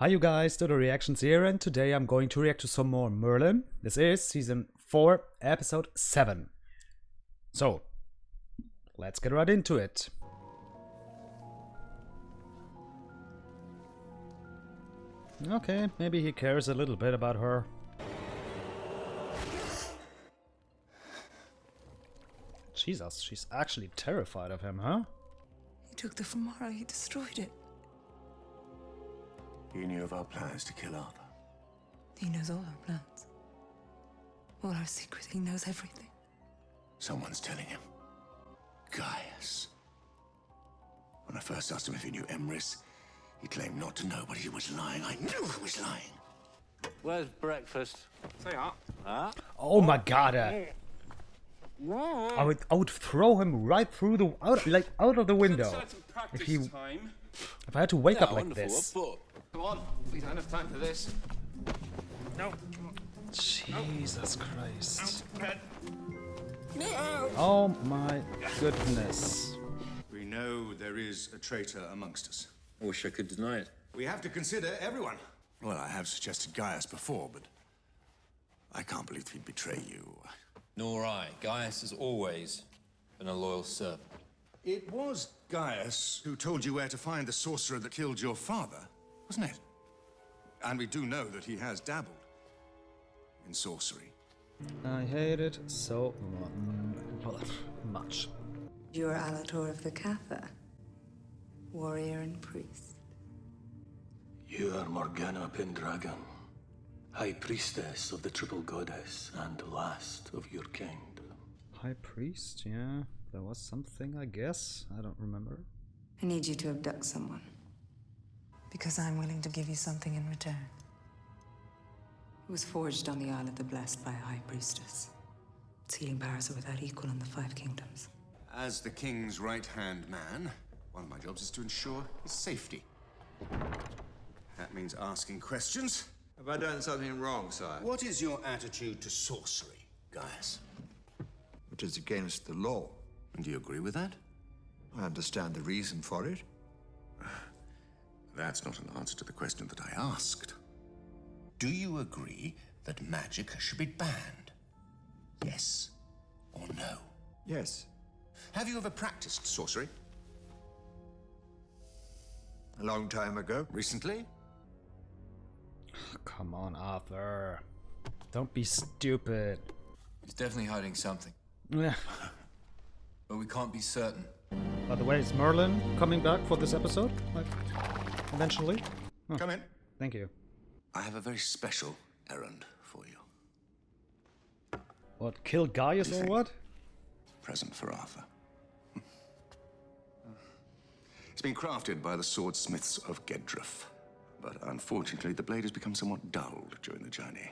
Hi you guys, Dodo Reactions here, and today I'm going to react to some more Merlin. This is Season 4, Episode 7. So, let's get right into it. Okay, maybe he cares a little bit about her. Jesus, she's actually terrified of him, huh? He took the Femara, he destroyed it. He knew of our plans to kill Arthur. He knows all our plans. All our secrets, he knows everything. Someone's telling him. Gaius. When I first asked him if he knew Emrys, he claimed not to know, but he was lying. I knew he was lying. Where's breakfast? Say up. Huh? Oh my god! I would throw him right through the out of the window if I had to wake up like this. Come on, we don't have time for this. No. Jesus Christ! No. Oh my goodness! We know there is a traitor amongst us. I wish I could deny it. We have to consider everyone. Well, I have suggested Gaius before, but I can't believe he'd betray you. Nor I. Gaius has always been a loyal servant. It was Gaius who told you where to find the sorcerer that killed your father, wasn't it? And we do know that he has dabbled in sorcery. I hate it so much. You're Alator of the Catha, warrior and priest. You are Morgana Pendragon, High Priestess of the Triple Goddess and last of your kind. High Priest, yeah, there was something, I guess. I don't remember. I need you to abduct someone. Because I'm willing to give you something in return. It was forged on the Isle of the Blessed by a High Priestess. Its healing powers are without equal in the Five Kingdoms. As the king's right-hand man, one of my jobs is to ensure his safety. That means asking questions. Have I done something wrong, sire? What is your attitude to sorcery, Gaius? It is against the law. And do you agree with that? I understand the reason for it. That's not an answer to the question that I asked. Do you agree that magic should be banned? Yes or no? Yes. Have you ever practiced sorcery? A long time ago. Recently? Come on, Arthur. Don't be stupid. He's definitely hiding something. Yeah. But we can't be certain. By the way, is Merlin coming back for this episode? Like, eventually? Oh, Come in. thank you. I have a very special errand for you. What, kill Gaius or what? Present for Arthur. It's been crafted by the swordsmiths of Gedruf, but unfortunately the blade has become somewhat dulled during the journey.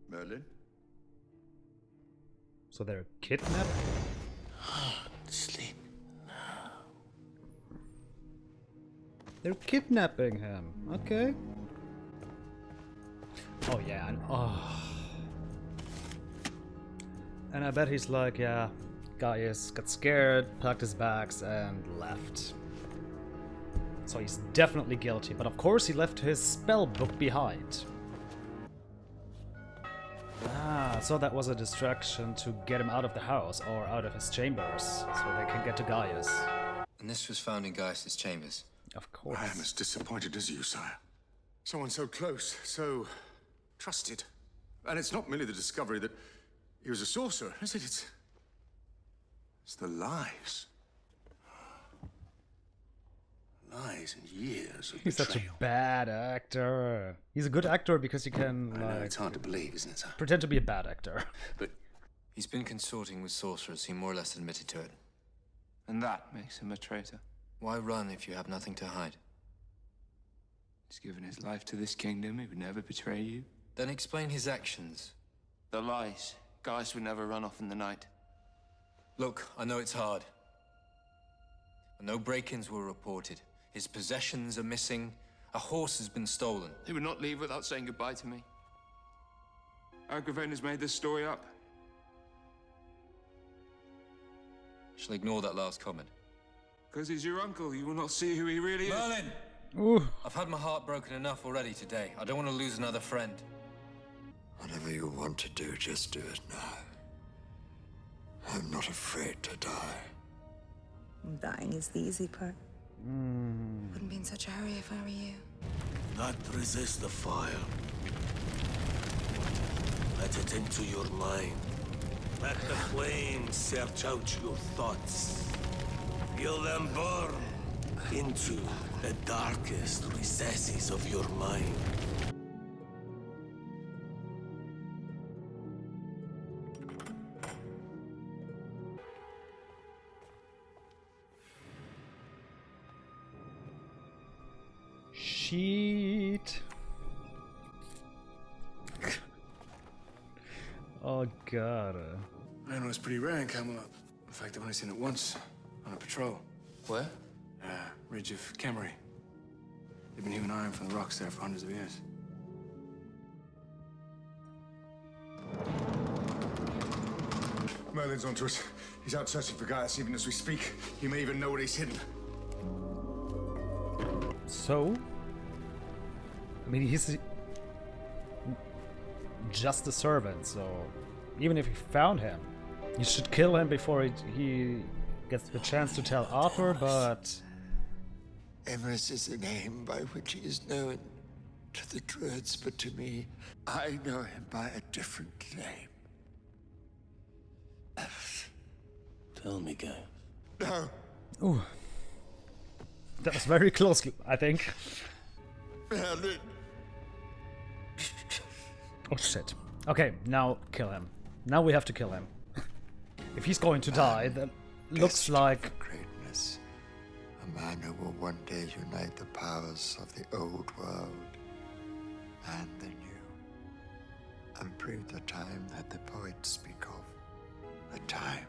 Merlin? So they're kidnapped? Sleep. They're kidnapping him. Okay. Oh yeah, and I bet he's like, yeah, Gaius got scared, packed his bags, and left. So he's definitely guilty, but of course he left his spell book behind. Ah, so that was a distraction to get him out of the house, or out of his chambers, so they can get to Gaius. And this was found in Gaius' chambers. Of course. I am as disappointed as you, sire. Someone so close, so trusted. And it's not merely the discovery that he was a sorcerer, is it? It's the lies. Lies and years of He's such a betrayal. bad actor. He's a good actor because he can, I know, like, it's hard to believe, isn't it, sir? pretend to be a bad actor. But He's been consorting with sorcerers. He more or less admitted to it. And that makes him a traitor. Why run if you have nothing to hide? He's given his life to this kingdom. He would never betray you. Then explain his actions. The lies. Gaius would never run off in the night. Look, I know it's hard. But no break-ins were reported. His possessions are missing. A horse has been stolen. He would not leave without saying goodbye to me. Agravain made this story up. Shall ignore that last comment. Because he's your uncle, you will not see who he really is. Merlin! Ooh. I've had my heart broken enough already today. I don't want to lose another friend. Whatever you want to do, just do it now. I'm not afraid to die. Dying is the easy part. Wouldn't be in such a hurry if I were you. Not resist the fire. Let it into your mind. Let the flames search out your thoughts. Feel them burn into the darkest recesses of your mind. Sheet. Oh god. I know it's pretty rare in Camelot. In fact, I've only seen it once on a patrol. Where? Ridge of Camery. They've been hewing iron from the rocks there for hundreds of years. Merlin's onto us. He's out searching for Gaius even as we speak. He may even know where he's hidden. So? I mean, he's just a servant, so even if he found him, you should kill him before he gets the chance to tell Arthur, but... Emrys is the name by which he is known to the Druids, but to me, I know him by a different name. Tell me, Gaius. No. Ooh. That was very close, I think. Merlin. Oh shit. Okay, now kill him. Now we have to kill him. If he's going to die, that looks like... Greatness. A man who will one day unite the powers of the old world and the new. And bring the time that the poets speak of. The time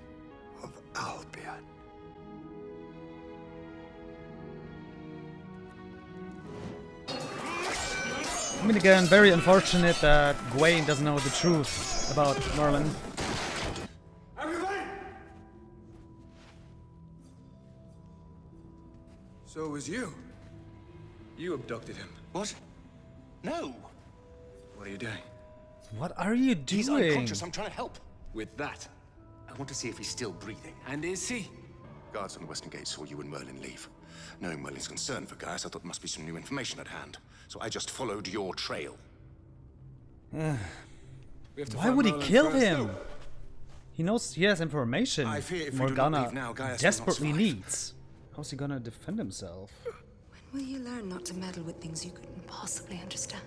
of Albion. I mean, again, very unfortunate that Gawain doesn't know the truth about Merlin. So it was you. You abducted him. What? No. What are you doing? What are you doing? He's unconscious. I'm trying to help. With that, I want to see if he's still breathing. And is he? Guards on the Western Gate saw you and Merlin leave. Knowing Merlin's concern for Gaius, I thought there must be some new information at hand. So I just followed your trail. Why would he kill him? He knows he has information I fear if we do not Morgana leave now, Gaius will not desperately survive. needs. How's he gonna defend himself? When will you learn not to meddle with things you couldn't possibly understand?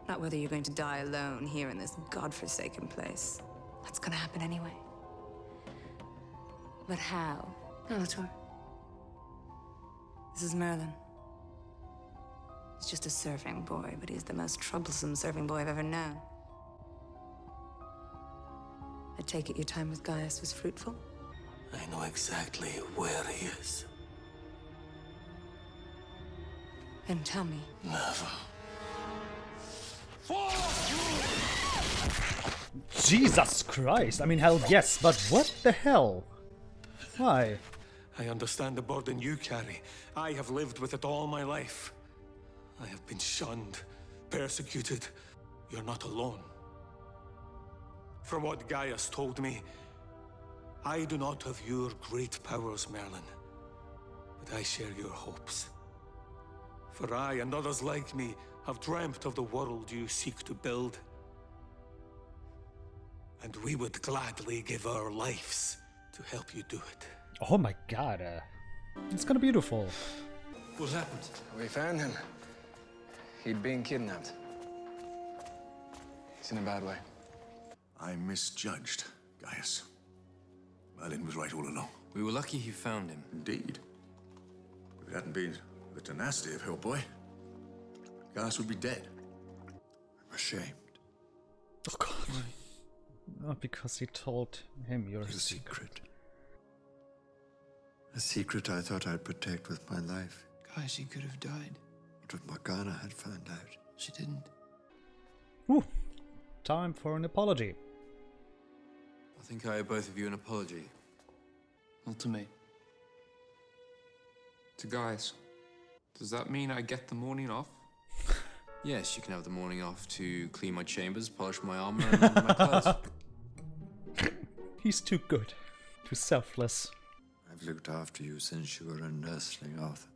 Not whether you're going to die alone here in this godforsaken place. That's gonna happen anyway. But how? Alator. This is Merlin. He's just a serving boy, but he's the most troublesome serving boy I've ever known. I take it your time with Gaius was fruitful? I know exactly where he is. Then tell me. Never. Jesus Christ! I mean, hell yes, but what the hell? Why? I understand the burden you carry. I have lived with it all my life. I have been shunned, persecuted. You're not alone. From what Gaius told me, I do not have your great powers, Merlin, but I share your hopes. For I and others like me have dreamt of the world you seek to build. And we would gladly give our lives to help you do it. Oh my god, it's kind of beautiful. What happened? We found him. He'd been kidnapped. He's in a bad way. I misjudged Gaius. Merlin was right all along. We were lucky he found him. Indeed. If it hadn't been for the tenacity of Hellboy, Gaius would be dead. I'm ashamed. Oh god. Not because he told him your It's a secret. A secret I thought I'd protect with my life. Guys, she could have died. But if Morgana had found out, She didn't. Ooh, time for an apology. I think I owe both of you an apology. Not to me. To Gaius. Does that mean I get the morning off? Yes, you can have the morning off to clean my chambers, polish my armor, and my clothes. He's too good. Too selfless. I've looked after you since you were a nursling, Arthur.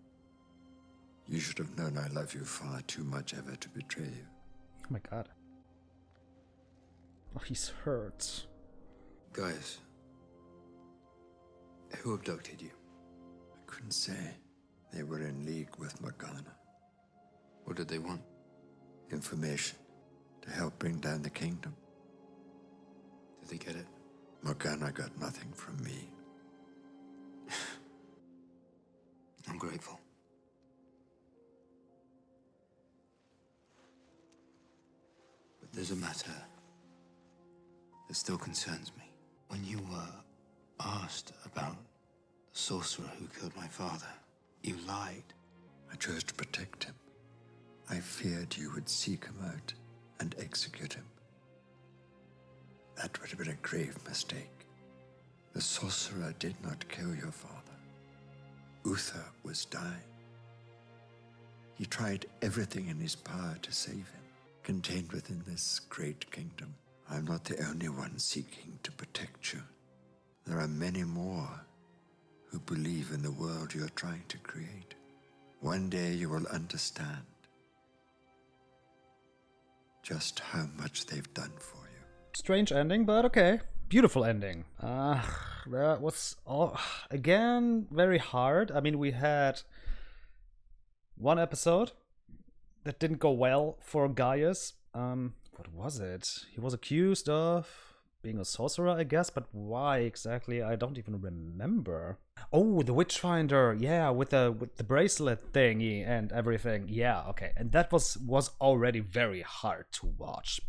You should have known I love you far too much ever to betray you. Oh my god. Oh, he's hurt. Gaius. Who abducted you? I couldn't say. They were in league with Morgana. What did they want? Information to help bring down the kingdom. Did they get it? Morgana got nothing from me. I'm grateful. But there's a matter that still concerns me. When you were asked about the sorcerer who killed my father, you lied. I chose to protect him. I feared you would seek him out and execute him. That would have been a grave mistake. The sorcerer did not kill your father. Uther was dying. He tried everything in his power to save him. Contained within this great kingdom, I'm not the only one seeking to protect you. There are many more who believe in the world you're trying to create. One day you will understand just how much they've done for you. Strange ending, but okay. Beautiful ending. That was, again, very hard. I mean, we had one episode that didn't go well for Gaius. What was it? He was accused of being a sorcerer, I guess, but why exactly? I don't even remember. Oh, the Witchfinder, yeah, with the bracelet thingy and everything. Yeah, okay. And that was already very hard to watch.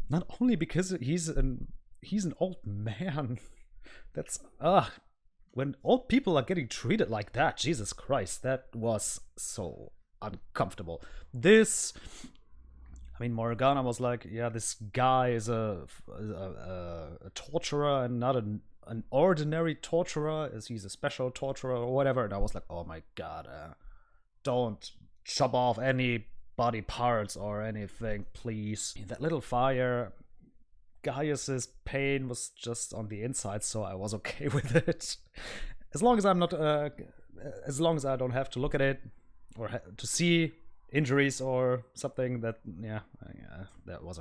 Not only because he's an old man. That's when old people are getting treated like that, Jesus Christ, that was so uncomfortable. I mean, Morgana was like, yeah, this guy is a torturer and not an ordinary torturer, as he's a special torturer or whatever. And I was like, oh my god, don't chop off any body parts or anything, please. That little fire, Gaius's pain was just on the inside, so I was okay with it. As long as I'm not, as long as I don't have to look at it or to see injuries or something, that that was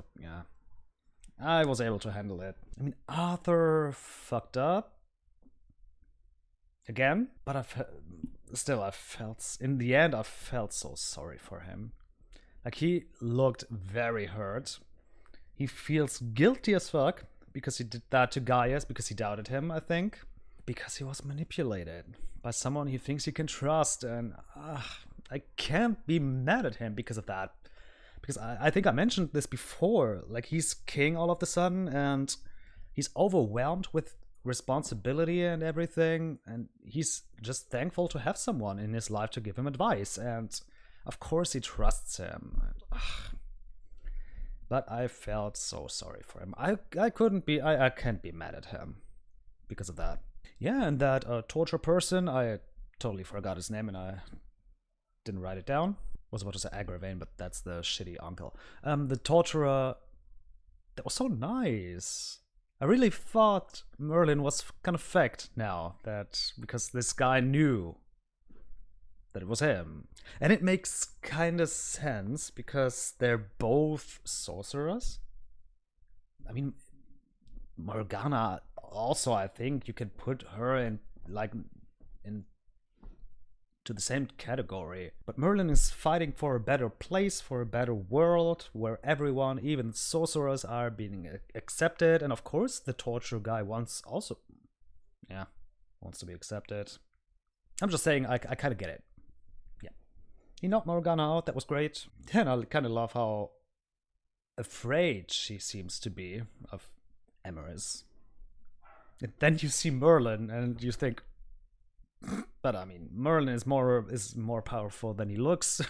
I was able to handle it. I mean, Arthur fucked up again, but I felt in the end I felt so sorry for him. Like, he looked very hurt. He feels guilty as fuck because he did that to Gaius, because he doubted him, I think, because he was manipulated by someone he thinks he can trust, and I can't be mad at him because of that. Because I think I mentioned this before, like, he's king all of a sudden, and he's overwhelmed with responsibility and everything, and he's just thankful to have someone in his life to give him advice, and of course he trusts him. But I felt so sorry for him. I can't be mad at him because of that. Yeah, and that torture person, I totally forgot his name and I didn't write it down. Was about to say Agravain, but that's the shitty uncle. The torturer, that was so nice. I really thought Merlin was kind of fucked now, that because this guy knew that it was him. And it makes kind of sense because they're both sorcerers. I mean, Morgana also, I think you can put her in to the same category. But Merlin is fighting for a better place, for a better world, where everyone, even sorcerers, are being accepted. And of course, the torture guy wants to be accepted. I'm just saying, I kind of get it. Yeah. He knocked Morgana out, that was great. Then I kind of love how afraid she seems to be of Emerys. And then you see Merlin and you think, but I mean, Merlin is more powerful than he looks.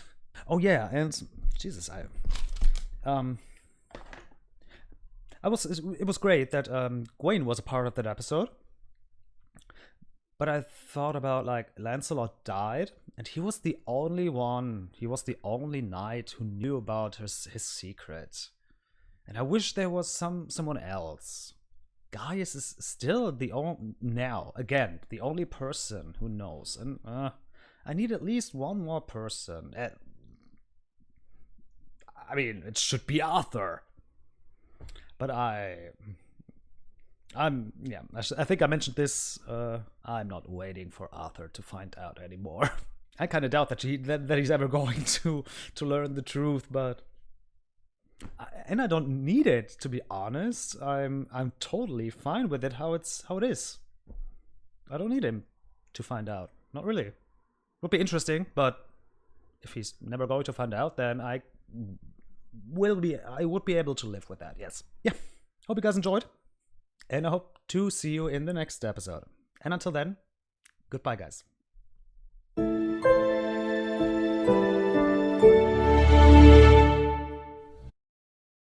Oh yeah, and Jesus, it was great that Gawain was a part of that episode. But I thought about, like, Lancelot died, And he was the only one, he was the only knight who knew about his secret. And I wish there was someone else. Gaius is still the only, now, again, the only person who knows. And I need at least one more person. I mean, it should be Arthur. But I think I mentioned this. I'm not waiting for Arthur to find out anymore. I kind of doubt that he's ever going to learn the truth, but and I don't need it, to be honest. I'm totally fine with it how it is. I don't need him to find out. Not really. Would be interesting, but if he's never going to find out, then I would be able to live with that. Yes. Yeah. Hope you guys enjoyed, and I hope to see you in the next episode. And until then, goodbye, guys.